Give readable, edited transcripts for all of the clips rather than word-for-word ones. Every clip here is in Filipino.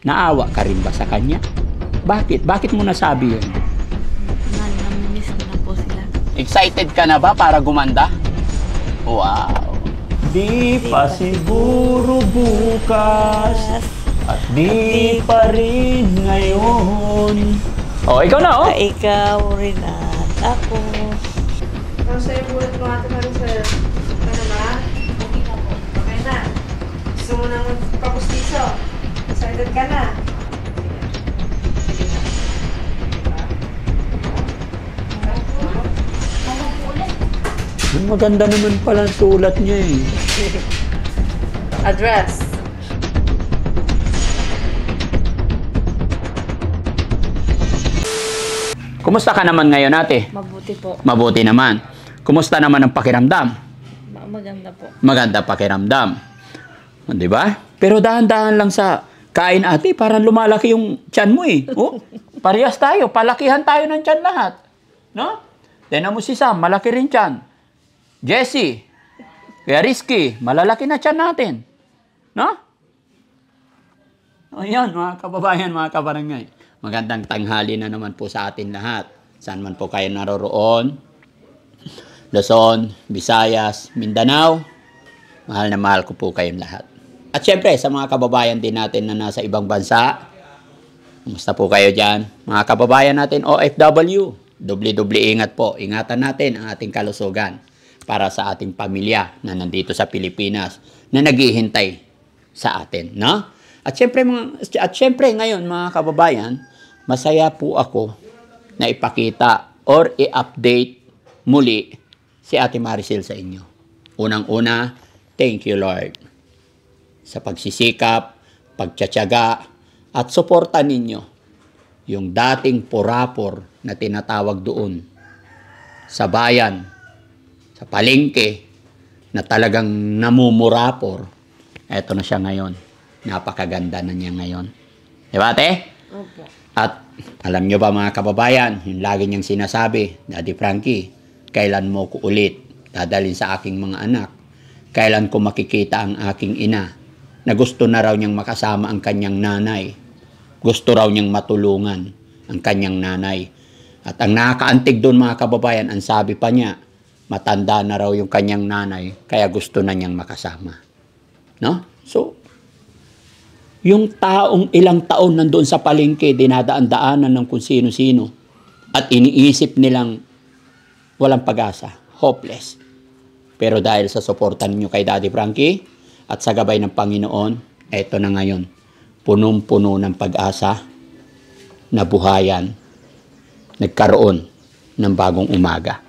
Naawa ka rin ba sa kanya? Bakit? Bakit mo nasabi yun? Namimiss ko na po sila. Excited ka na ba para gumanda? Wow! Di pa siguro bukas at di pa rin ngayon. Oh, ikaw na, oh! Ikaw rin at ako. Ano sa'yo bulat mo ate Maricel? Ano na? Okay na po. Okay na. Gusto mo nang papustiso? Excited ka na? Maganda naman pala ang sulat niya eh. Address. Kumusta ka naman ngayon, ate? Mabuti po. Mabuti naman. Kumusta naman ang pakiramdam? Maganda po. Maganda pakiramdam. Di ba? Pero dahan-dahan lang sa kain, ate. Parang lumalaki yung tiyan mo eh. Oh, parehas tayo. Palakihan tayo ng tiyan lahat. No? Tignan mo si Sam, malaki rin tiyan. Jessie, kaya Rizky, malalaki na tiyan natin. No? O yan, mga kababayan, mga kabarangay. Magandang tanghali na naman po sa atin lahat. Saan man po kayo naroroon. Luzon, Visayas, Mindanao. Mahal na mahal ko po kayong lahat. At syempre, sa mga kababayan din natin na nasa ibang bansa. Kumusta po kayo dyan? Mga kababayan natin, OFW. Doble-doble ingat po. Ingatan natin ang ating kalusugan para sa ating pamilya na nandito sa Pilipinas na naghihintay sa atin, no? At syempre ngayon, mga kababayan, masaya po ako na ipakita or i-update muli si Ate Maricel sa inyo. Unang-una, thank you Lord sa pagsisikap, pagtsatsaga at suporta ninyo yung dating purapor na tinatawag doon sa bayan, sa palengke, na talagang namumurapor. Eto na siya ngayon. Napakaganda na niya ngayon. Diba, ate? Opo. At alam nyo ba, mga kababayan, yung lagi niyang sinasabi, Daddy Frankie, kailan mo ko ulit dadalhin sa aking mga anak? Kailan ko makikita ang aking ina na gusto na raw niyang makasama ang kanyang nanay? Gusto raw niyang matulungan ang kanyang nanay. At ang nakakaantig doon, mga kababayan, ang sabi pa niya, matanda na raw yung kanyang nanay, kaya gusto na niyang makasama. No? So, yung taong ilang taon nandoon sa palengke, dinadaan-daanan ng kung sino-sino, at iniisip nilang walang pag-asa, hopeless. Pero dahil sa suporta ninyo kay Daddy Frankie, at sa gabay ng Panginoon, eto na ngayon, punong-puno ng pag-asa, na buhayan, nagkaroon ng bagong umaga.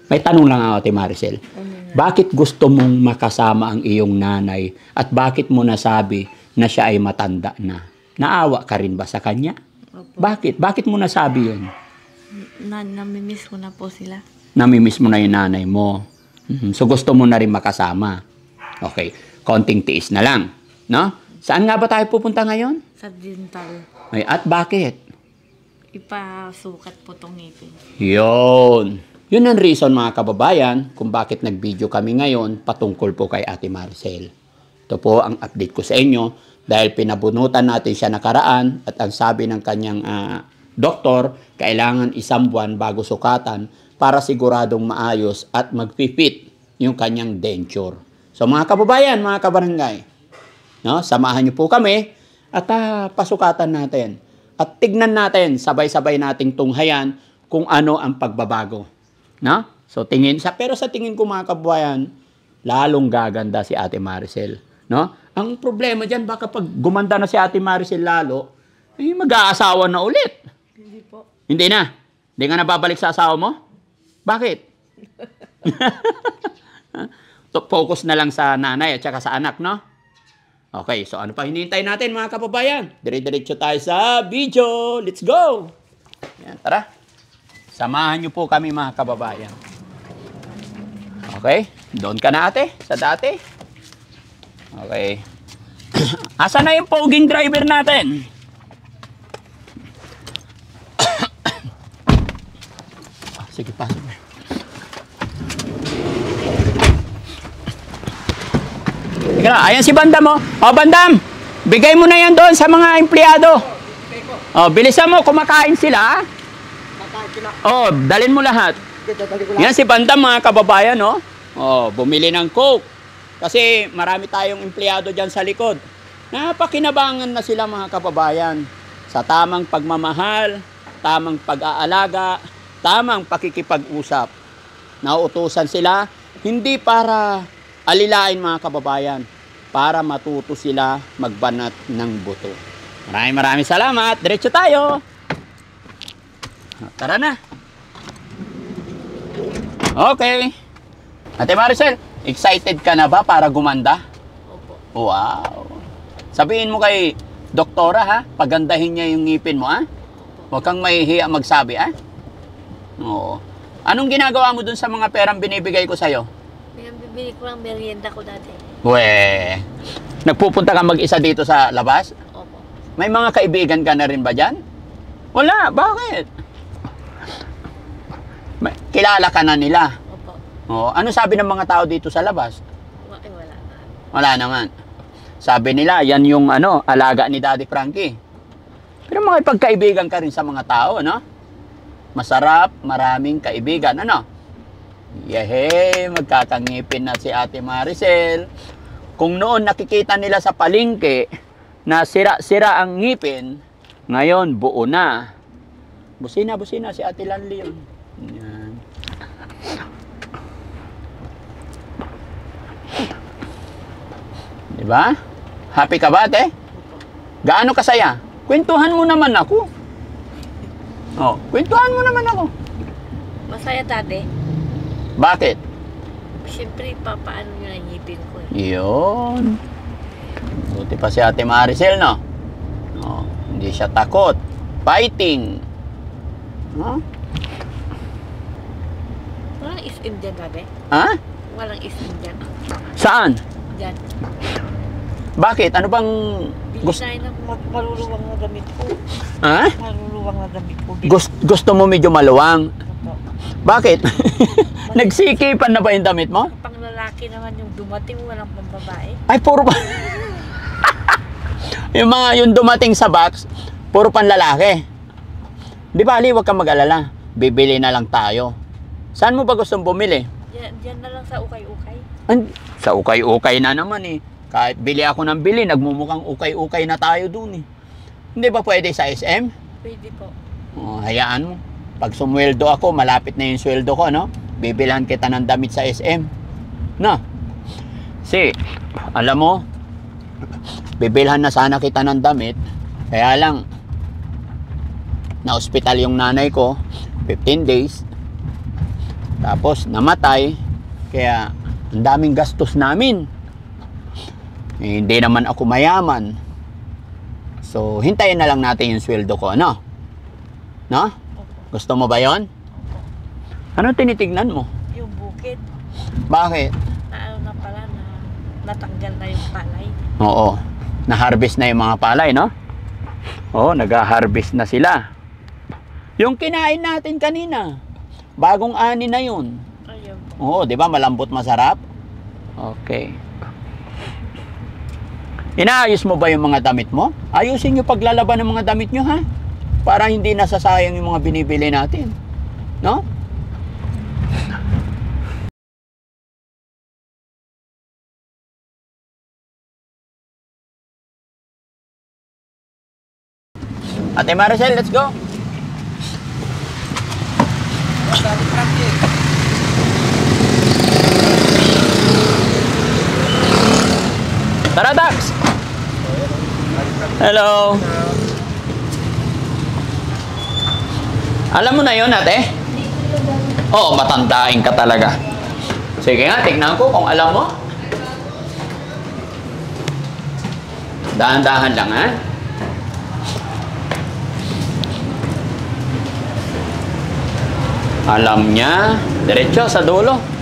May tanong lang ako, Ate Maricel. Bakit gusto mong makasama ang iyong nanay at bakit mo nasabi na siya ay matanda na? Naawa ka rin ba sa kanya? Opo. Bakit? Bakit mo nasabi yun? Namimiss ko na po sila. Namimiss mo na yung nanay mo. So gusto mo na rin makasama. Okay. Konting tiis na lang. No? Saan nga ba tayo pupunta ngayon? Sa dental. Ay, at bakit? Ipasukat po tong ngipin. Yun. Yun ang reason, mga kababayan, kung bakit nag-video kami ngayon patungkol po kay Ate Maricel. Ito po ang update ko sa inyo dahil pinabunutan natin siya nakaraan at ang sabi ng kanyang doktor, kailangan isang buwan bago sukatan para siguradong maayos at mag-fit yung kanyang denture. So mga kababayan, mga kabarangay, no, samahan niyo po kami at pasukatan natin. At tignan natin, sabay-sabay nating tunghayan kung ano ang pagbabago. No? So tingin sa pero sa tingin ko, mga kababayan, lalong gaganda si Ate Maricel, no? Ang problema diyan, baka pag gumanda na si Ate Maricel lalo, mag-aasawa na ulit. Hindi po. Hindi na. Hindi ka na babalik sa asawa mo? Bakit? So, focus na lang sa nanay at saka sa anak, no? Okay, so ano pa hinihintay natin, mga kababayan? Dire-diretso tayo sa video. Let's go! Yan, tara. Samahan niyo po kami, mga kababayan. Okay? Doon ka na, ate? Sa dati? Okay. Asa na yung poging driver natin? Sige, pasok na. Teka na, ayan si Bandam, oh. Oh, Bandam! Bigay mo na yan doon sa mga empleyado. Oh, bilisan mo, kumakain sila. Oh, dalin mo lahat. Yan si Bandam, mga kababayan, no? Oh, bumili ng Coke. Kasi marami tayong empleyado dyan sa likod. Napakinabangan na sila, mga kababayan. Sa tamang pagmamahal, tamang pag-aalaga, tamang pakikipag-usap. Nauutusan sila, hindi para alilain, mga kababayan, para matuto sila magbanat ng buto. Maraming salamat. Diretso tayo. Tara na. Okay. Ate Maricel, excited ka na ba para gumanda? Opo. Wow. Sabihin mo kay doktora, ha? Pagandahin niya yung ngipin mo, ha? Huwag kang mahihiya magsabi, ha? Oo. Anong ginagawa mo dun sa mga perang binibigay ko sa'yo? Pinabibili ko lang merienda ko dati. We, nagpupunta ka mag-isa dito sa labas? Opo. May mga kaibigan ka na rin ba dyan? Wala, bakit? Kilala ka na nila. Opo. Oo. Ano sabi ng mga tao dito sa labas? Wala na. Wala naman. Sabi nila, yan yung alaga ni Daddy Frankie. Pero makipagkaibigan ka rin sa mga tao, no? Masarap, maraming kaibigan, ano? Yehey, magkakangipin na si Ate Maricel. Kung noon nakikita nila sa palengke na sira-sira ang ngipin, ngayon buo na. Busina si Ate Lanli yun. Yan. Diba? Happy ka ba, ate? Gaano kasaya? Kwentuhan mo naman ako. Oh, kwentuhan mo naman ako. Masaya dati. Bakit? Siyempre, papaano nyo na ngipin ko. Yun. Buti pa si Ate Maricel, no? Oh, hindi siya takot. Fighting. Huh? Walang iskim dyan dati. Ha? Walang iskim dyan. Saan? Dyan. Bakit? Ano bang gusto? Bili na maluluwang na damit ko. Ha? Maluluwang na damit ko. Gusto mo medyo maluwang? Opo. Bakit? Nagsikipan na ba yung damit mo? Pang lalaki naman yung dumating, walang pang babae. Ay, puro pa. yung dumating sa box, puro panlalaki. Di bali, huwag kang mag-alala. Bibili na lang tayo. Saan mo ba gustong bumili? Diyan na lang sa ukay-ukay. Sa ukay-ukay na naman eh. Kahit bili ako ng bili, nagmumukhang ukay-ukay na tayo dun eh. Hindi ba pwede sa SM? Pwede po. Oh, hayaan mo. Pag sumweldo ako, malapit na yung sweldo ko, no? Bibilhan kita ng damit sa SM. No? Kasi, alam mo, bibilhan na sana kita ng damit. Kaya lang, na-hospital yung nanay ko, 15 days. Tapos, namatay. Kaya, ang daming gastos namin. Eh, hindi naman ako mayaman. So, hintayin na lang natin yung sweldo ko, ano? No? Gusto mo ba yon? Ano tinitignan mo? Yung bukid, Bakit? na ano na pala, na natanggal na yung palay. Oo. Na-harvest na yung mga palay, no? Oo, nag-harvest na sila. Yung kinain natin kanina, bagong ani na yun. Ayun po. Oo, di ba? Malambot, masarap. Okay. Inaayos mo ba yung mga damit mo? Ayusin nyo paglalaban ng mga damit nyo, ha? Para hindi nasasayang yung mga binibili natin. No? Ate Maricel, let's go. Tara, Dax! Hello! Alam mo na yun, ate? Oo, matandain ka talaga. Sige nga, tignan ko kung alam mo. Dahan-dahan lang, ha? Alam niya. Diretso sa dulo.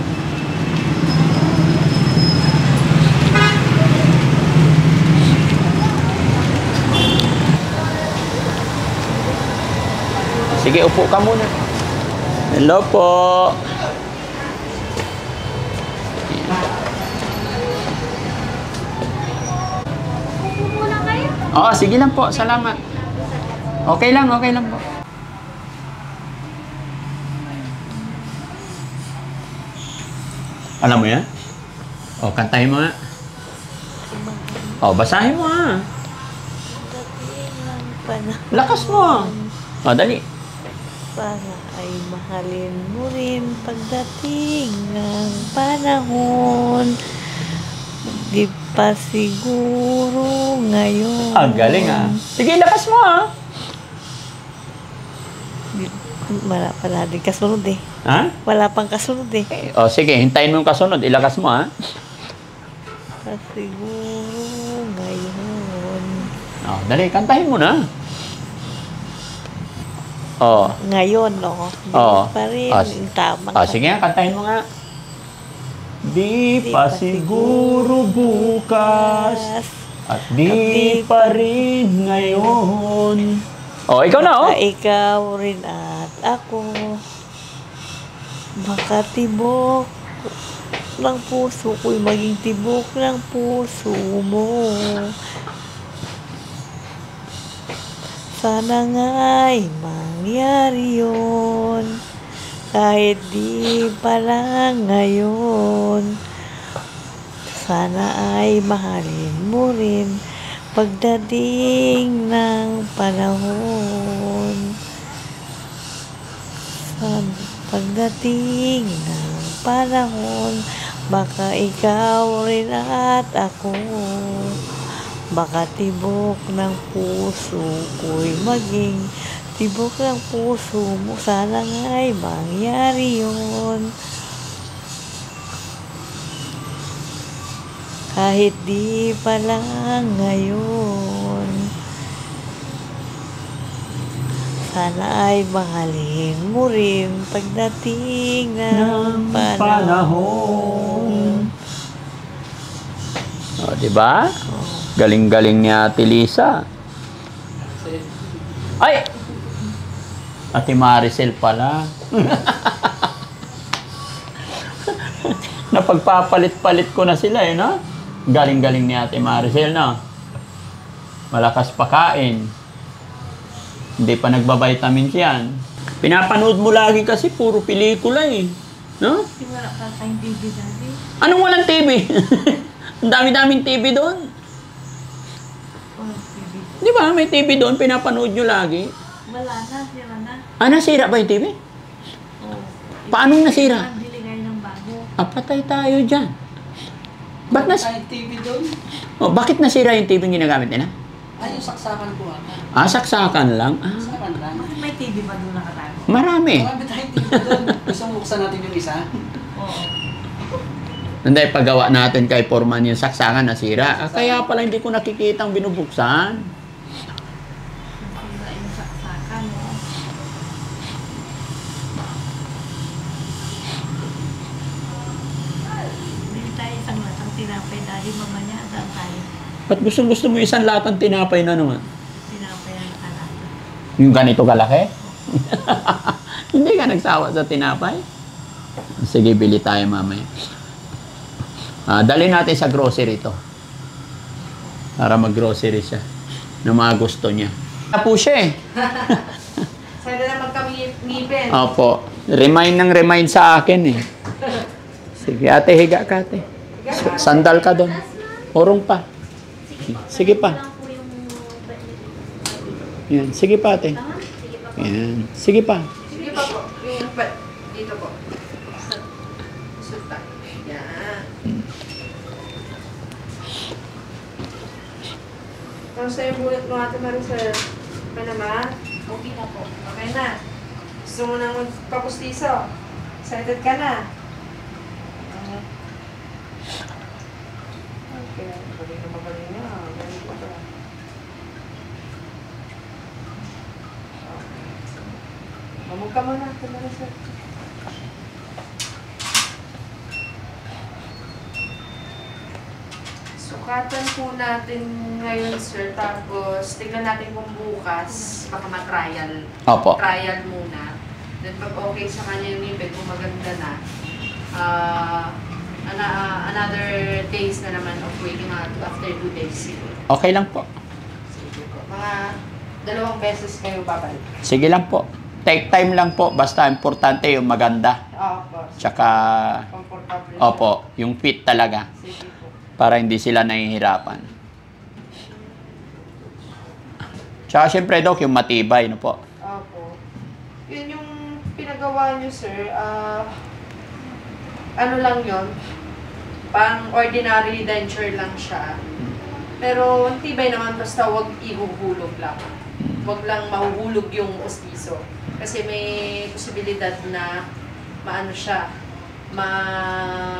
Sige, upo ka muna. Hello po. Upo muna kayo. Oo, sige lang po. Salamat. Okay lang po. Alam mo yan? O, kantahin mo nga. O, basahin mo nga. Dating ng panahon. Lakas mo. O, dali. Sana ay mahalin mo rin pagdating ng panahon. Di pa siguro ngayon. Galing ah. Sige, lakas mo ah. Wala pala din kasunod eh. Ha? Wala pang kasunod eh. O, sige, hintayin mo yung kasunod. Ilakas mo ah. Pa siguro ngayon. O, dali, kantahin mo na. O. Ngayon, no? Di Oo. pa rin. Ah, Yung tamang Sige nga, kantahin mo nga. Di pa siguro bukas at di pa rin ngayon. O, ikaw na, oh. Baka ikaw rin at ako. Baka tibok ng puso ko'y maging tibok ng puso mo. Sana nga'y mangyari yun, kahit di pa lang ngayon. Sana ay mahalin mo rin pagdating ng panahon. Pagdating ng panahon, baka ikaw rin at ako. Baka tibok ng puso ko'y maging tibok ng puso mo. Sana nga'y mangyari yun, kahit di pa lang ngayon. Sana ay mahalin mo rin pagdating ng panahon. O, diba? Galing-galing ni Ate Lisa. Ay! Ate Maricel pala. Napagpapalit-palit ko na sila eh, no? Galing-galing ni Ate Maricel, no? Malakas pakain. Hindi pa nagbabitamins yan. Pinapanood mo lagi kasi puro pelikula eh. No? Wala pa tayong TV dati. Anong walang TV? Ang dami-daming TV doon. Di ba? May TV doon, pinapanood nyo lagi. Wala na, sira na. Nasira ba yung TV? Oo. Paano nasira? Bili kayo ng bago. Patay tayo dyan. Ba't TV doon? bakit nasira yung TV yung ginagamit nila? Ay, yung saksakan ko ata. Saksakan lang. Saksakan lang. Bakit may TV ba doon nakatago? Marami. Marami tayong TV doon. Gusto mo buksan natin yung isa? Oo. Hindi, paggawa natin kay Foreman yung saksakan nasira. Kaya pala hindi ko nakikitang binubuksan. Nasira yung saksakan. Bili tayo isang latang tinapay dahil mamaya saan tayo? Ba't gusto mo isang latang tinapay na naman? Tinapay ang nakalata. Yung ganito kalaki? Hindi ka nagsawa sa tinapay? Sige, bili tayo mamaya. Dali natin sa grocery to. Para mag-grocery siya. Na mga gusto niya. Po siya eh. Sana naman kami ngipin. Opo. Remind sa akin eh. Sige, ate, higa ka ate. Sandal ka doon. Urong pa. Sige pa. Yan. Sige pa ate. Yan. Sige pa. Sige pa po. Yung dito po. Suta. Yan. Kamusta yung bulat mo, Ate Maricel? Okay naman? Okay na po. Okay na. Gusto mo nang magpapustiso? Excited ka na? Okay. Magaling na magaling na. Magaling pa pala. Mamog ka muna, Ate Maricel. Sukatan po natin ngayon, sir. Tapos, tignan natin kung bukas, baka ma-trial. Opo. Trial muna. Then, pag okay sa kanya yung ngipin, kung maganda na, another days na naman of waiting out after 2 days. Okay lang po. Sige Mga 2 beses kayo babalik. Sige lang po. Take time lang po. Basta importante yung maganda. Opo. Tsaka, Comfortable. opo, yung fit talaga. Sige po. Para hindi sila nahihirapan. Tsaka syempre, Dok, yung matibay, no po? Opo. Yun yung pinagawa nyo, sir. Ano lang yun? Pang ordinary denture lang siya. Pero ang tibay naman, basta wag ihuhulog lang. Wag lang mahuhulog yung postiso. Kasi may posibilidad na maano siya, mabasag.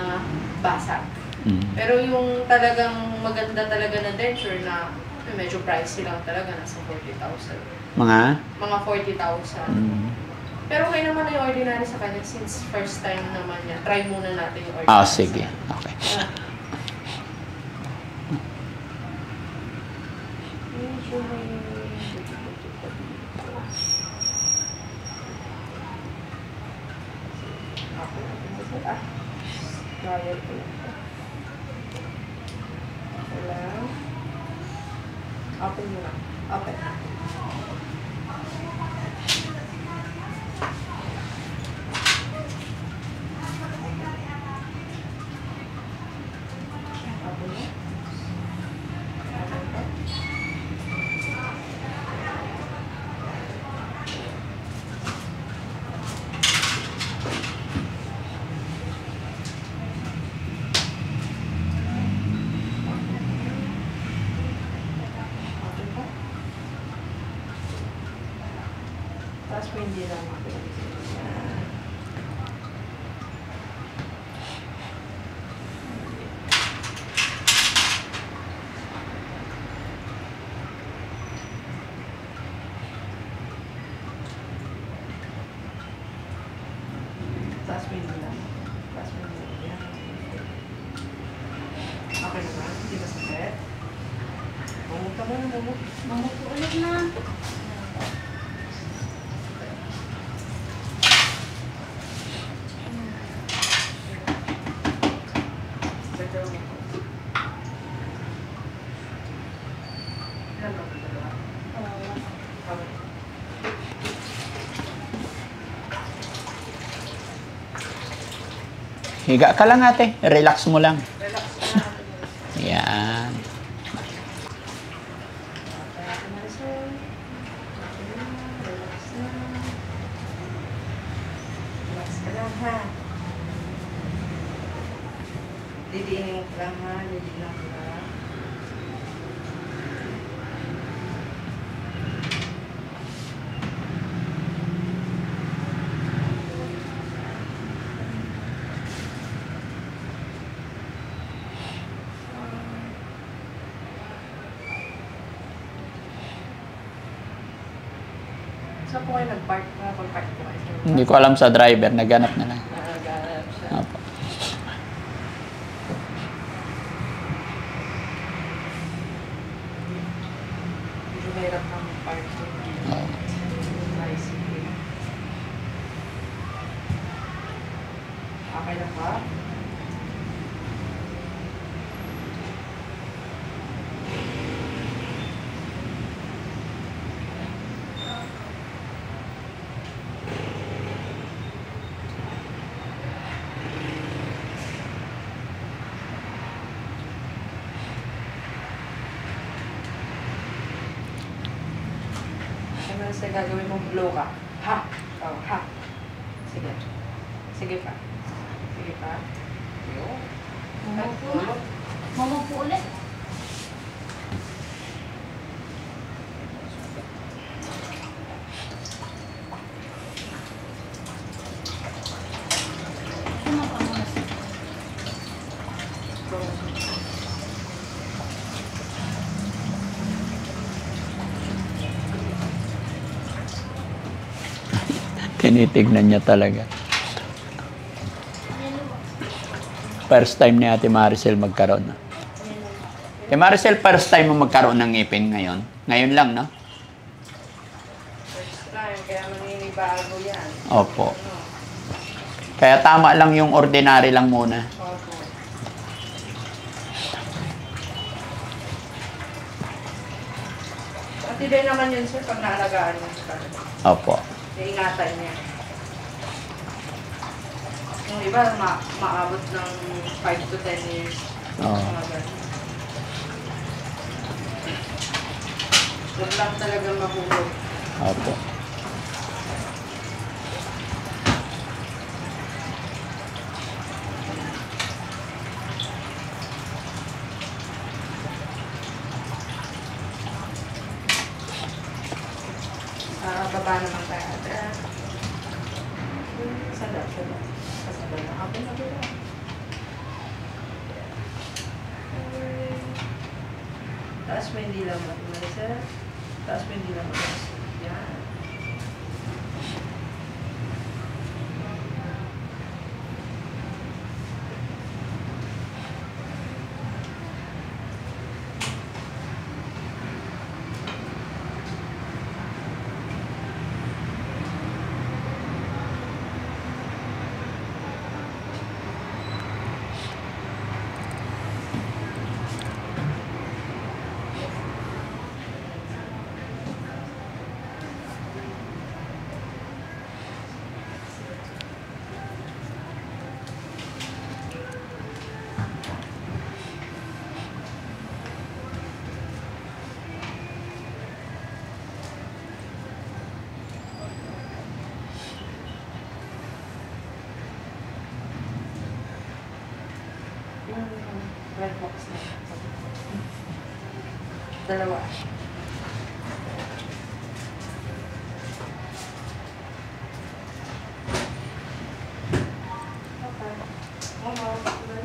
Pero yung talagang maganda talaga na denture na medyo pricey lang talaga, nasa 40,000. Mga? Mga 40,000. Pero okay naman na yung ordinary sa kanya since first time naman niya. Try muna natin yung ordinary. Sige. Okay. Open mo na. Open. Tapos hindi lang ako. Tapos hindi lang. Tapos hindi lang. Okay naman? Hindi ba sakit? Mamut ka muna, mamut. Mamut po ulit na. Higa ka lang, ate. Relax mo lang. Relax na. Yan. Relax ka lang, ha? Didiinin mo lang, ha? Didiinin lang. Saan po kayo nag-park? Pag-park po kayo? Hindi ko alam sa driver. Naghanap na lang. Nag-aarap siya. Opo. Medyo mahirap na mag-park. Oo. Tricycle. Okay na ba? Ano sa gagawin mong blow ka? Ha? Oh, ha? Sige. Sige pa. Sige pa. Yun. Mamut po na. Mamut po ulit. Sumapa muna siya. Tinitignan niya talaga. First time ni Ate Maricel magkaroon. Ate Maricel, first time mo magkaroon ng ngipin ngayon? Ngayon lang, no? First time, kaya maninibago yan. Opo. Kaya tama lang yung ordinary lang muna. Opo. At Matibay naman yun, sir, pag naalagaan mo. Opo. Iingatan niya. Yung iba, maabot ng 5 to 10 years. Oo. Mga ganun. Huwag lang talaga mahulog. Opo. Baba naman tayo. Sada. Sada na. Habang na ba? Taas mo hindi lang mo. Marisa. Taas mo hindi lang mo. Yan. Red box na. Dalawa.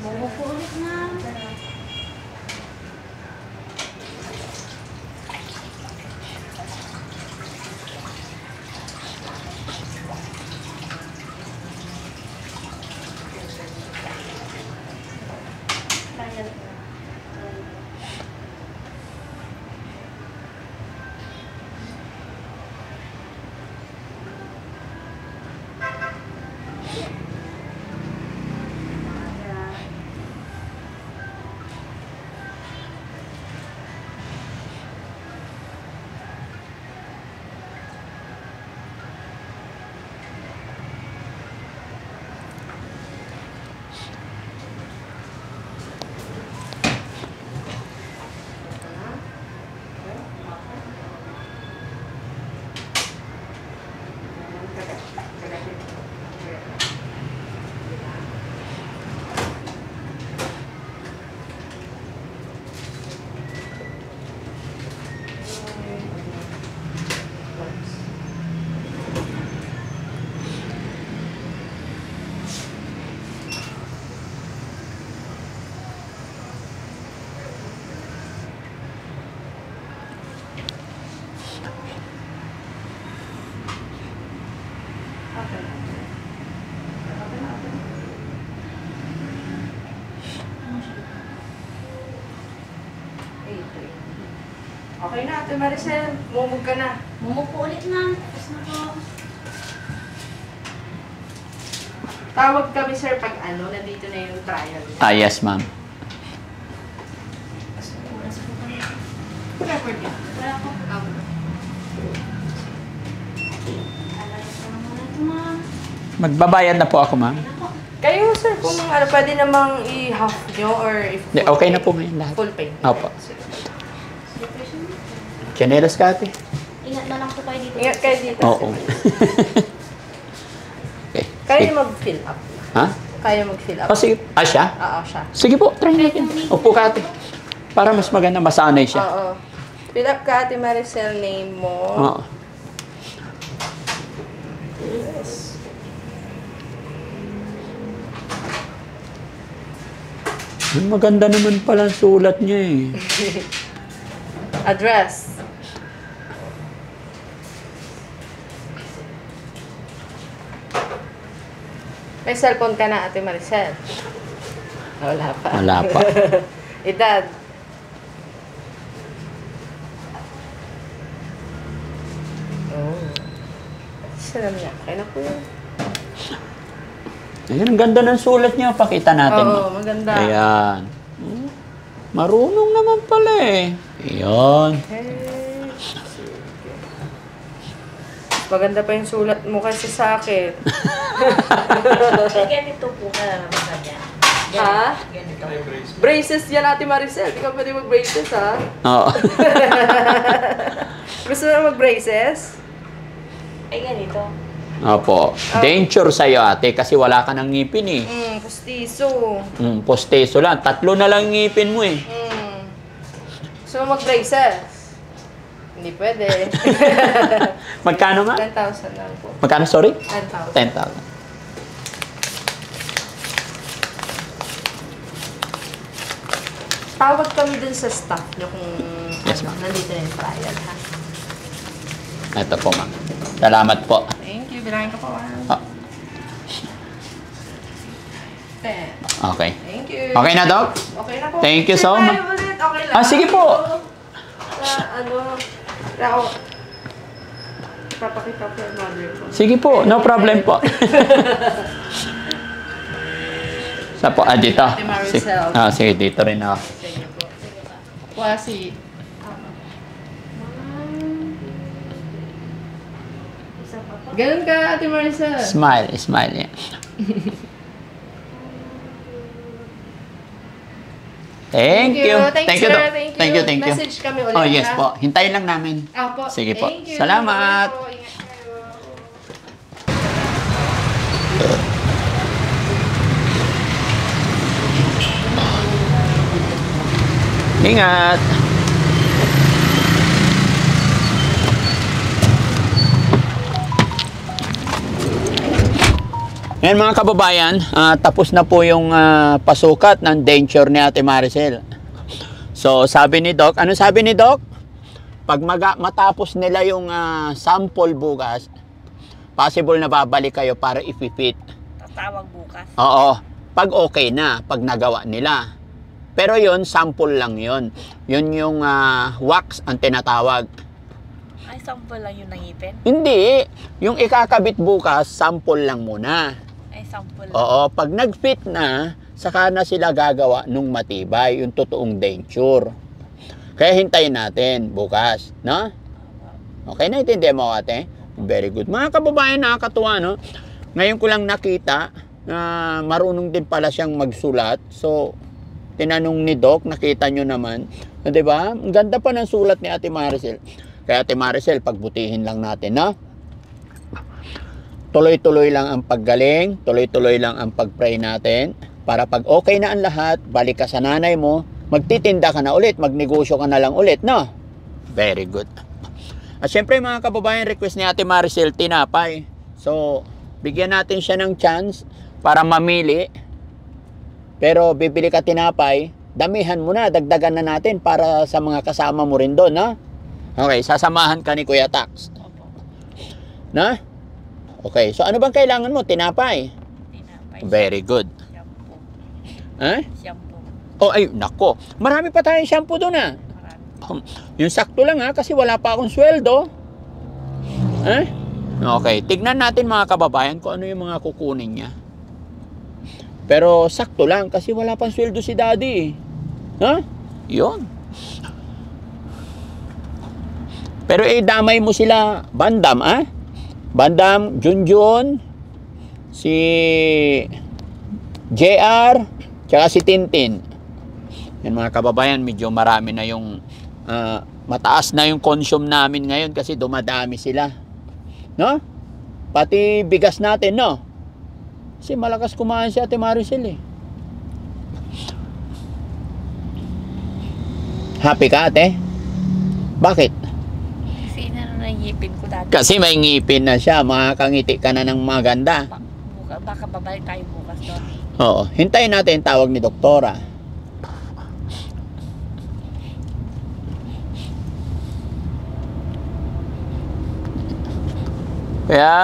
Momo po ulit na. Okay na, Ate Maricel. Mumug ka na. Momo po ulit na. Tapos na po. Tawag kami, sir, pag nandito na yung trial. Yes, ma'am. Oras po kami. Record yan. Wala po. Alayos ko na muna ito, ma'am. Magbabayad na po ako, ma'am. Ano po? Kayo, sir, kung pwede namang i-half nyo or if Hindi, okay na po ngayon lahat. full pay. Opo. Sige. Depression mo? Chanelas ka, ate. Ingat na lang po kayo dito. Ingat kayo dito. Oo. Okay. Kaya Sige. mag-fill up. Ha? Kaya mag-fill up. O, sige. Siya? Oo, siya. Sige po, try natin. Upo ka, ate. Para mas maganda, masanay siya. Oo. Fill up ka, Ate Maricel, name mo. Oo. Yes. Maganda naman pala ang sulat niya eh. Address. May cellphone ka na, Ate Maricel? Wala pa. Wala pa. Edad. Oh. Salam niya. Kaya na po yun. Ayan, ang ganda ng sulat niya. Pakita natin. Oo, ma'am. maganda. Ayan. Marunong naman pala eh. Ayan. Okay. Maganda pa yung sulat mo kasi sa akin. Ay, ganito po ka na naman kanya. Ha? Ganito. Braces yan, Ate Maricel. Di ka pwede mag-braces, ha? Oo. Gusto mo mag-braces? Ay, ganito. Opo. Denture sa'yo, ate, kasi wala ka ng ngipin eh. Pustiso. Posteso lang. 3 na lang ngipin mo eh. Gusto mo mag-braces? Hindi pwede. Magkano nga? 10,000 lang po. Magkano, sorry? 10,000. 10,000. Tawag kami dun sa staff nyo kung Yes, ma'am. nandito na yung trial, ha? Ito po, ma'am. Salamat po. Thank you. Bilangin ko po, ha? Ah, 10. okay. Thank you. Okay na, Doc? Okay na po. Thank you so Sige, much. tayo ulit. Okay lang. Ah, sige po. Papakita ko yung mother ko. Sige po. No problem po. Sa po, dito. Ate Maricel. Sige, dito rin ako. Sige po. Quasi. Ganun ka, Ate Maricel. Smile, smile. Yeah. Thank you. Thank you, Doc. sir. Thank you. Thank you. Message kami ulit, Oh, yes ha? po. Hintayin lang namin. Opo. Sige po. Thank you. Salamat. Po, ingat kayo. Ingat. Ngayon mga kababayan, tapos na po yung pasukat ng denture ni Ate Maricel. So sabi ni Doc, ano sabi ni Doc? Pag matapos nila yung sample bukas, possible na babalik kayo para i-fit. Tatawag bukas. Oo, pag okay na, pag nagawa nila. Pero yon sample lang yon. Yun yung wax ang tinatawag. Ay, sample lang yung nangipin? Hindi, yung ikakabit bukas, sample lang muna. Ay, sample lang. Oo, pag nag-fit na, saka na sila gagawa nung matibay, yung totoong denture. Kaya hintayin natin bukas, no? Okay, naintindihan mo, ate? Very good. Mga kababayan, nakakatuwa, no? Ngayon ko lang nakita na marunong din pala siyang magsulat. So, tinanong ni Doc, nakita nyo naman. Di ba? Ang ganda pa ng sulat ni Ate Maricel. Kaya Ate Maricel, pagbutihin lang natin, no? Tuloy-tuloy lang ang paggaling, tuloy-tuloy lang ang pag-pray natin. Para pag okay na ang lahat, balik ka sa nanay mo, magtitinda ka na ulit, magnegosyo ka na lang ulit, no? Very good. At syempre mga kababayan, request ni Ate Maricel, tinapay. So, bigyan natin siya ng chance para mamili. Pero bibili ka tinapay, damihan mo na, dagdagan na natin para sa mga kasama mo rin doon, no? Okay, sasamahan ka ni Kuya Tax. Na? Okay, so ano bang kailangan mo? Tinapay? Tinapay. Very good. Shampoo. Ha? Shampoo. Oh, ay, nako. Marami pa tayong shampoo doon, ha? Marami. Yung sakto lang, ha? Kasi wala pa akong sweldo. Ha? Okay, tignan natin mga kababayan kung ano yung mga kukunin niya. Pero sakto lang kasi wala pang sweldo si daddy. Ha? Yun. Pero damay mo sila, Bandam, ha? Bandam, Junjun, si JR, tsaka si Tintin. Yan mga kababayan, medyo marami na yung mataas na yung consume namin ngayon kasi dumadami sila. No? Pati bigas natin, no? Kasi malakas kumain si Ate Maricel, eh. Happy ka, ate? Bakit? Kasi nanangipin ko dati. Kasi may ngipin na siya, makakangiti ka na ng maganda. Baka babalik tayo bukas doon. Oo, hintayin natin tawag ni Doktora. Kaya,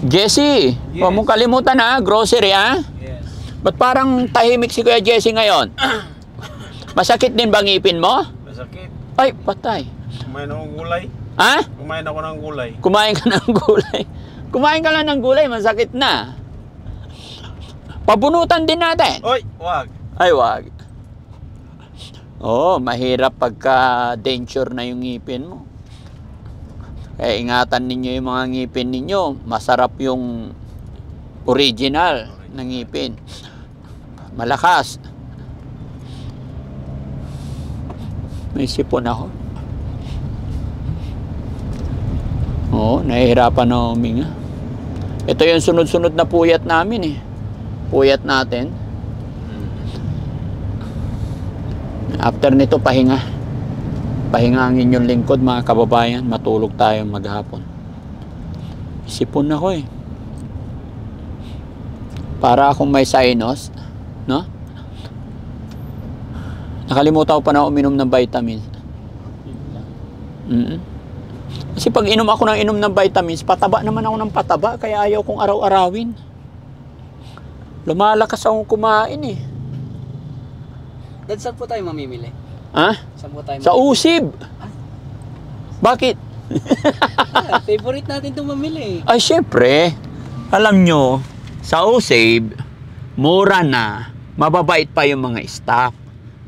Jesse, huwag mong kalimutan, ha, grocery, ha? Yes. Ba't parang tahimik si Kuya Jesse ngayon? Masakit din ba ngipin mo? Masakit. Ay, patay. Kumain ako ng gulay. Ha? Kumain ako ng gulay. Kumain ka ng gulay. Kumain ka lang ng gulay, masakit na. Pabunutan din natin. Oy, wag. Ay, wag. Oo, mahirap pagka denture na yung ngipin mo. Kaya ingatan ninyo yung mga ngipin ninyo. Masarap yung original na ngipin. Malakas. May sipon ako. Oo, nahihirapan na huminga. Ito yung sunod-sunod na puyat namin eh. Puyat natin. After nito, pahinga. Pahinga ang inyong lingkod, mga kababayan. Matulog tayo maghapon. Sipon ako eh. Para akong may sinus. No? Nakalimutan ko pa na uminom ng vitamins. Kasi pag inom ako ng vitamins, pataba naman ako ng pataba, kaya ayaw kong araw-arawin. Lumalakas akong kumain eh. Dad, saan po tayo mamimili? Ha? Saan po tayo Sa Usib. Bakit? Favorite natin itong mamili. Ay, syempre. Alam nyo, sa Usib, mura na. Mababait pa yung mga staff.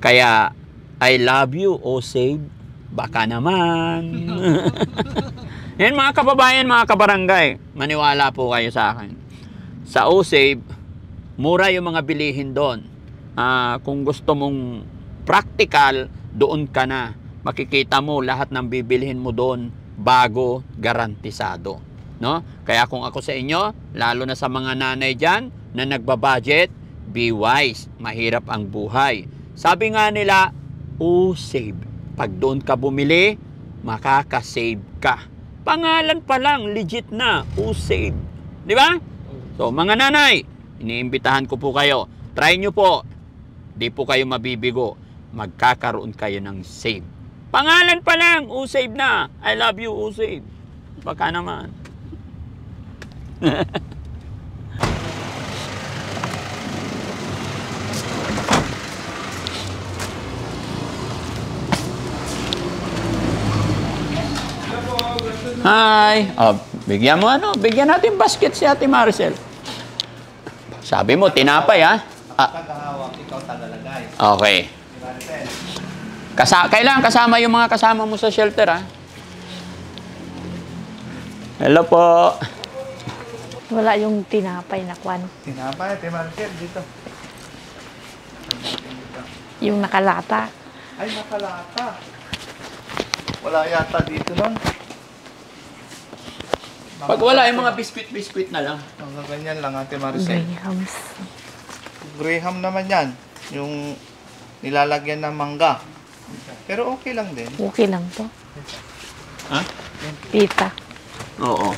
Kaya, I love you, Usib. Baka naman. Yan mga kababayan, mga kabarangay. Maniwala po kayo sa akin. Sa Usib, mura yung mga bilihin doon. Kung gusto mong practical, doon ka na. Makikita mo lahat ng bibilhin mo doon bago, garantisado. No? Kaya kung ako sa inyo, lalo na sa mga nanay dyan na nagbabudget, be wise. Mahirap ang buhay. Sabi nga nila, Usib. Pag doon ka bumili, makaka-save ka. Pangalan pa lang, legit na, Usib. Di ba? So, mga nanay, iniimbitahan ko po kayo. Try nyo po. Di po kayo mabibigo. Magkakaroon kayo ng save. Pangalan pa lang, Usib na. I love you, Usib. Baka naman. Hi. Bigyan mo bigyan natin basket si Ate Maricel. Sabi mo, tinapay ha? Tagahawak, ikaw tagalagay. Okay. Kailangan kasama yung mga kasama mo sa shelter ha? Hello po. Wala yung tinapay na kwan. Tinapay, Marcel, dito. Yung nakalata. Ay, nakalata. Wala yata dito nun. Pag wala yung mga biskwit-biskwit na lang. Mga ganyan lang, Ate Maricel. Grahams. Graham naman yan. Yung nilalagyan ng mangga. Pero okay lang din. Okay lang to. Ha? Pita. Oo.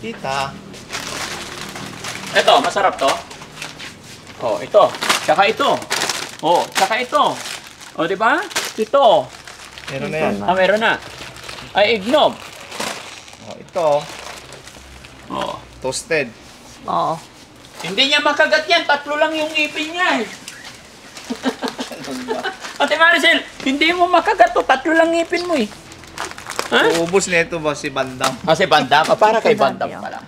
Tita. Ito, masarap to. Oh, ito. Tsaka ito. Oh, tsaka ito. Oh, di ba? Ito. Meron na yan. Meron na. Ay, ignog. Oh, ito. Oh. Toasted. Oo. Hindi niya makagat yan. 3 lang yung ipin niya eh. Ate Maricel, hindi mo makagat to. 3 lang ipin mo eh. Ha? Uubos na ito ba si Bandam? Kasi Bandam. Para kay Si Bandam. Bandam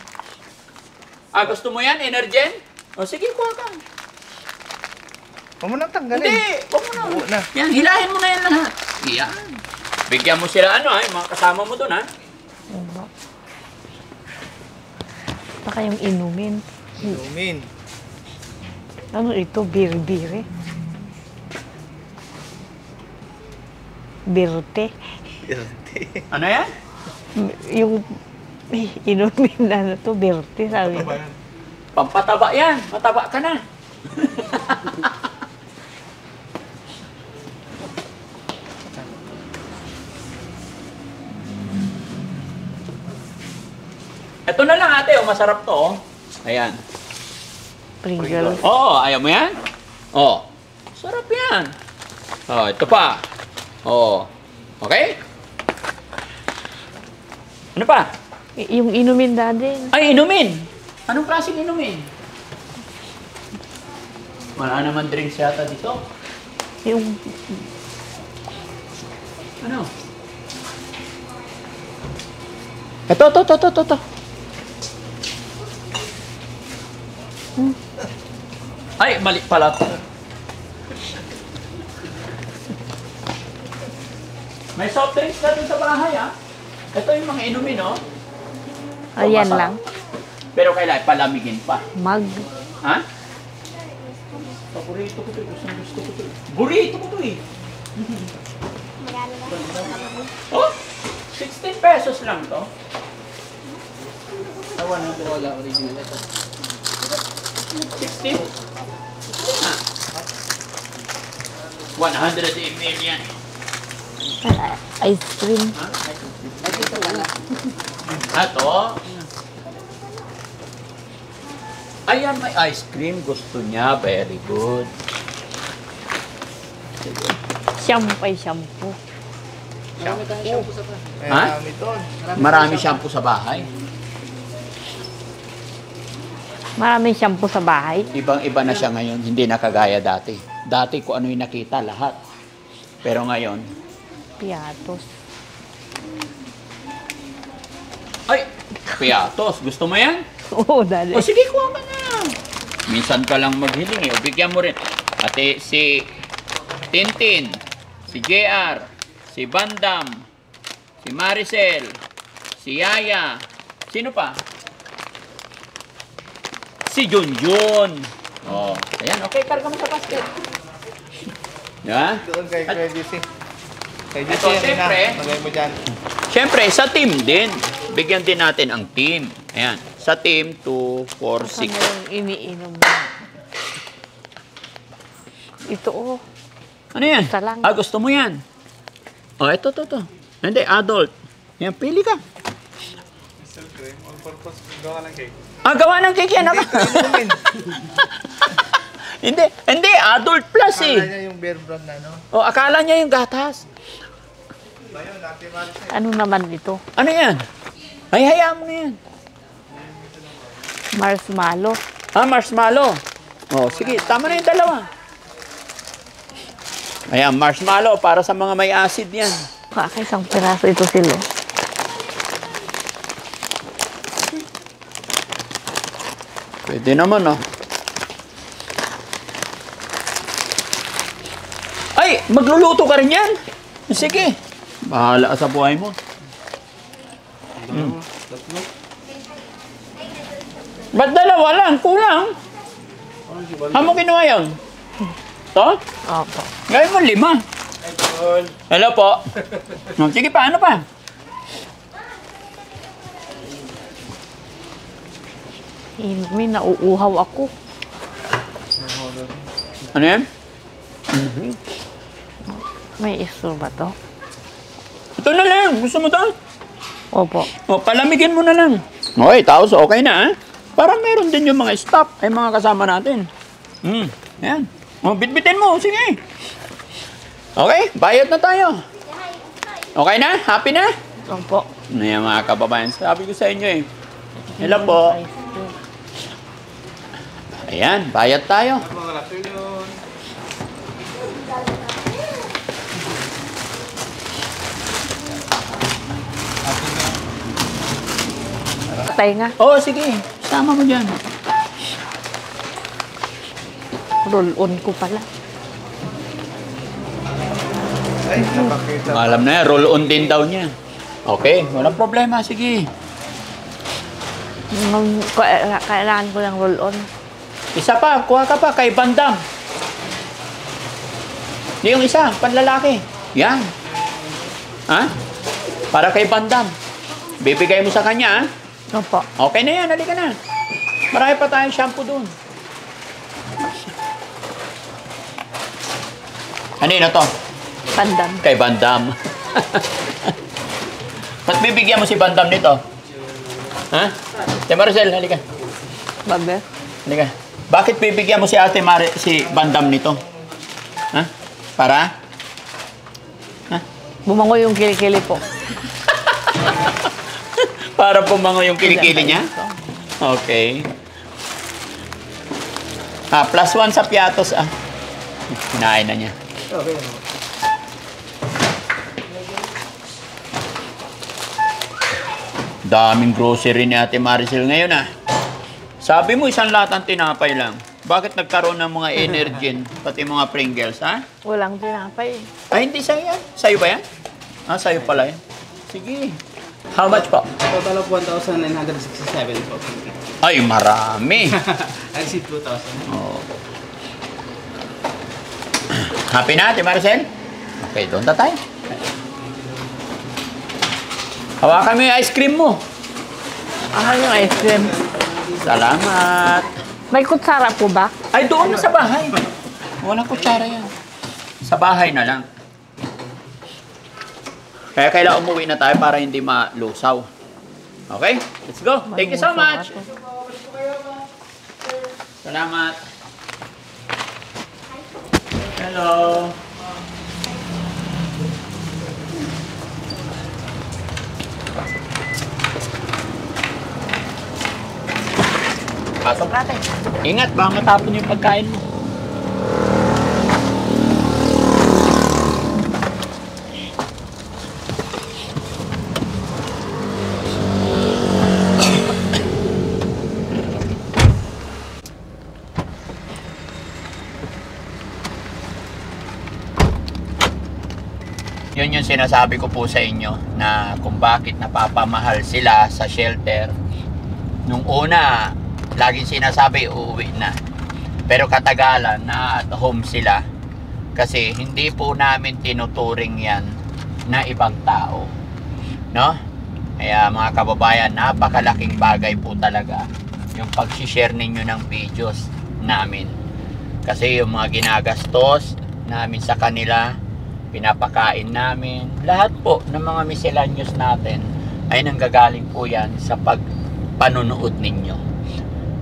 pala. Gusto mo yan? Energen? O sige, kuha ka. Huwag mo nang tanggalin. Hindi, huwag mo na. Buo na. Yan, hilahin mo na yan lahat. Yan. Bigyan mo sila yung mga kasama mo doon ha. Diba? Baka yung inumin. Inumin. Ano ito? Biri-biri. Birte. Ano yan? Yung inumin na to, birte, sabi ko. Pampataba yan. Mataba ka na. Ito na lang ate, masarap to. Ayan. Pringles. Oo, ayaw mo yan? Oo. Sarap yan. Ito pa. Oo. Okay? Ano pa? Yung inumin daddy. Ay, inumin. Anong klaseng inumin? Wala naman drinks yata dito. Yung Ano? Ito. Ay, mali pala. May soft drinks na dun sa bahay, ha? Ito yung mga inumin, no? Ayan masarap. lang. Pero kailangan palamigin pa. Mag. Ha? Paborito ko to. Gusto ko to. Burrito ko to, eh. Magkano ba? Oh, 16 pesos lang to. Tawa na pero wala original ito. 16? Ah. 100 ml yan. Ice cream. Ay, dito wala. Ato. Ayan, may ice cream. Gusto niya. Very good. Shampoo ay shampoo. Marami tayong shampoo sa bahay. Eh, Ha? dami doon. Marami shampoo sa bahay. Maraming shampoo sa bahay. Ibang-iba na siya ngayon. Hindi na kagaya dati. Dati kung ano yung nakita, lahat. Pero ngayon, Piatos. ay, piatos. Gusto mo yan? Oo, dali. O sige, kuha ka na. Minsan ka lang maghiling eh. O, bigyan mo rin. Pati si Tintin, si JR, si Bandam, si Maricel, si Yaya. Sino pa? Si Junjun. Oh, ayan. Okay, karga mo sa basket. Diba? Doon kay JC. Kay JC, Ito, yan na. siyempre. Lagay mo dyan. Siyempre, sa team din. Bigyan din natin ang team. Ayan. Sa team, 2, 4, 6. Ano yung iniinom mo? Ito oh. Ano yan? Isa lang. Ah, gusto mo yan? Oh, ito. Hindi, adult. Yan, pili ka. Cream, all purpose, gawa ng cake. Ah, gawa ng cake yan. Hindi, inumin. Hindi, adult plus Akala eh. niya yung bear brand na, no? Oh, akala niya yung gatas. Ayun, Ate Maricel. Ano naman ito? Ano yan? Ay, hayaan mo na yan. Marshmallow. Ah, marshmallow. Oh, sige, tama na yung dalawa. Ayan, marshmallow para sa mga may acid yan. Isang piraso ito sila. Pwede naman, oh. Ay, magluluto ka rin yan. Sige. Bahala ka sa buhay mo. Ba't dalawa lang? Kulang. Hamo kinuha yun? To? Opo. Gawin mo 5. Hello po. Sige pa, ano pa? May nauuhaw ako. Ano yan? May iso ba to? Ito na lang. Gusto mo to? Opo. O, palamigin mo na lang. Okay, tapos okay na, ha? Para meron din yung mga stock ay mga kasama natin. Yan. O, bitbitin mo. Sige. Okay, bayad na tayo. Okay na? Happy na? Opo. Ano yan, mga kababayan? Sabi ko sa inyo eh. Hello po. Ayan, bayad tayo. Patay nga. Oo, sige. Sama mo dyan. Roll on ko pala. Ay, napakita. Alam na yan, roll on din daw niya. Okay, walang problema. Sige. Kailangan ko ng roll on. Isa pa, kuha ka pa kay Bandam. Di yung isa, panlalaki. Yan. Ha? Para kay Bandam. Bibigay mo sa kanya, ha? Opo. Okay na yan, halika na. Marami pa tayong shampoo doon. Ano yun na to? Pandam. Kay Bandam. Ba't bibigyan mo si Bandam nito? Ha? Ate Maricel, halika. Babe. Halika. Bakit bibigyan mo si si Bandam nito? Ha? Para? Ha? Bumango yung kilikili po. Para pumango yung kilikili niya? Okay. Ah, +1 sa piatos, ah. Hinain na niya. Daming grocery ni Ate Maricel ngayon, ah. Sabi mo, isang latang tinapay lang. Bakit nagkaroon ng mga Energin, pati mga Pringles, ha? Walang tinapay. Ay, hindi sa'yo yan. Sa'yo ba yan? Sa'yo pala yun. Sige. How much po? Total of 1,967 po. Ay, marami. I received 2,000. Oh. Happy na, Ate Maricel? Okay, doon na tayo. Hawakan mo yung ice cream mo. Yung ice cream. Salamat. May kutsara po ba? Ay, doon na sa bahay. Walang kutsara yan. Sa bahay na lang. Kaya kailangan umuwi na tayo para hindi malusaw. Okay? Let's go. Thank you so much. Salamat. Hello. Pasok natin. Ingat, baka matapon yung pagkain mo. Yun yung sinasabi ko po sa inyo na kung bakit napapamahal sila sa shelter. Nung una, laging sinasabi uuwi na. Pero katagalan na at home sila kasi hindi po namin tinuturing yan na ibang tao. No? Kaya mga kababayan, napakalaking bagay po talaga yung pag-share ninyo ng videos namin. Kasi yung mga ginagastos namin sa kanila, pinapakain namin, lahat po ng mga miscellaneous natin ay nanggagaling po yan sa pagpanunood ninyo.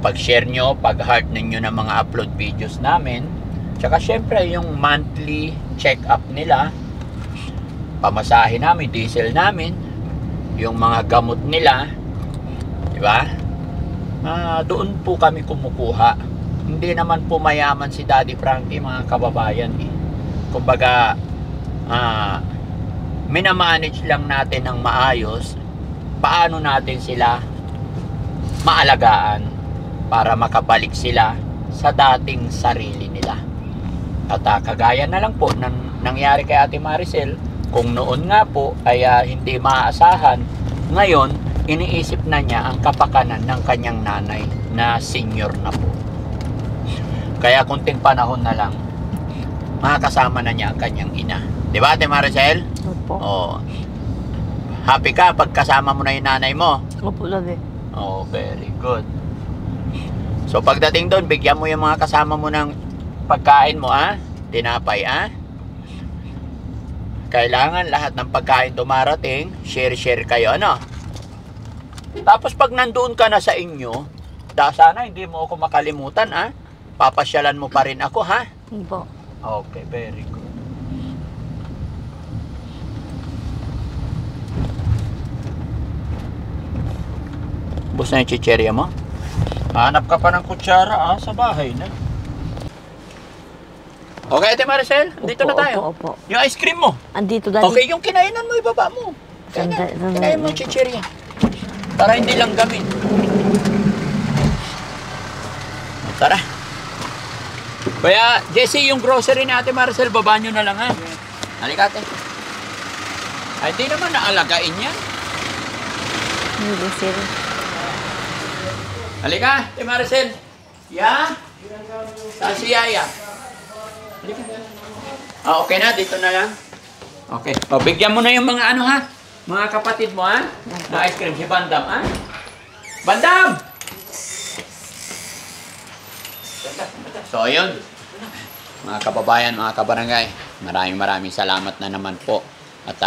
Pag-share nyo, pag-heart ninyo ng mga upload videos namin, tsaka syempre yung monthly check-up nila, pamasahe namin, diesel namin, yung mga gamot nila, di ba? Doon po kami kumukuha. Hindi naman po mayaman si Daddy Frankie, mga kababayan. Kumbaga, minamanage lang natin ng maayos paano natin sila maalagaan para makabalik sila sa dating sarili nila. At kagaya na lang po ng nangyari kay Ate Maricel, kung noon nga po ay hindi maaasahan, ngayon iniisip na niya ang kapakanan ng kanyang nanay na senior na po. Kaya kunting panahon na lang makakasama na niya ang kanyang ina. Di ba, Ate Maricel? Opo. Oh. Happy ka pag kasama mo na yung nanay mo? Opo, love. Oh, very good. So, pagdating doon, bigyan mo yung mga kasama mo ng pagkain mo, tinapay, Kailangan lahat ng pagkain dumarating, share-share kayo, ano? Tapos, pag nandoon ka na sa inyo, sana hindi mo ako makalimutan, Papasyalan mo pa rin ako, ha? Opo. Okay, very good. Bus na yung chicherya mo? Hanap ka pa ng kutsara, sa bahay na. Okay, Ate Maricel, dito na tayo. Opo. Yung ice cream mo. Andito, Daddy. Okay, yung kinainan mo, ibaba mo. Kinain mo yung chicherya. Para hindi lang gamin. Tara. Kaya, Jessie, yung grocery ni Ate Maricel, baba nyo na lang, ha? Halika, Ate. Ay, di naman naalagain yan. Hindi, sir. Halika, Ate Maricel. Ya? Saan si Yaya? Halika. Okay na, dito na lang. Okay. O, bigyan mo na yung mga mga kapatid mo, na ice cream. Si Bandam, Bandam! So, ayun. Mga kababayan, mga kabarangay, maraming salamat na naman po. At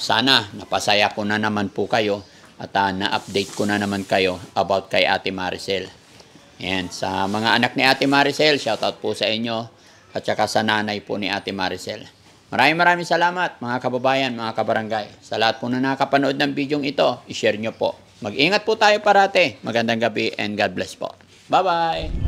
sana, napasaya ko na naman po kayo at na-update ko na naman kayo about kay Ate Maricel. Ayan, sa mga anak ni Ate Maricel, shoutout po sa inyo at saka sa nanay po ni Ate Maricel. Maraming salamat mga kababayan, mga kabarangay. Sa lahat po na nakapanood ng video ito, i-share nyo po. Mag-ingat po tayo parate. Magandang gabi and God bless po. Bye-bye!